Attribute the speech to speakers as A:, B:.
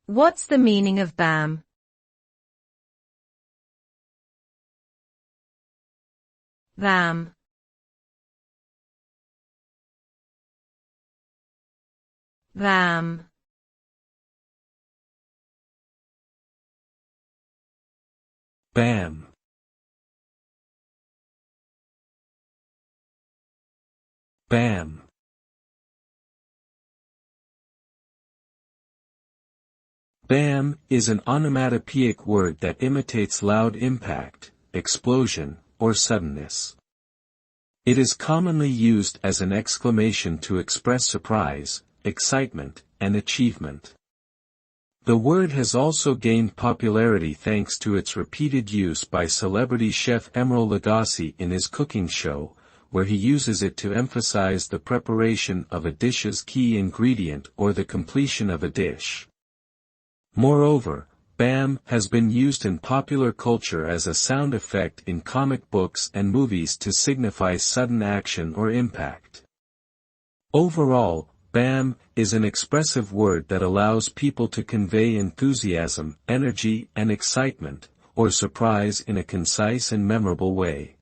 A: What's the meaning of bam? Bam. Bam.
B: Bam. Bam. Bam is an onomatopoeic word that imitates loud impact, explosion, or suddenness. It is commonly used as an exclamation to express surprise, excitement, and achievement. The word has also gained popularity thanks to its repeated use by celebrity chef Emeril Lagasse in his cooking show, where he uses it to emphasize the preparation of a dish's key ingredient or the completion of a dish. Moreover, bam has been used in popular culture as a sound effect in comic books and movies to signify sudden action or impact. Overall, bam is an expressive word that allows people to convey enthusiasm, energy, and excitement, or surprise in a concise and memorable way.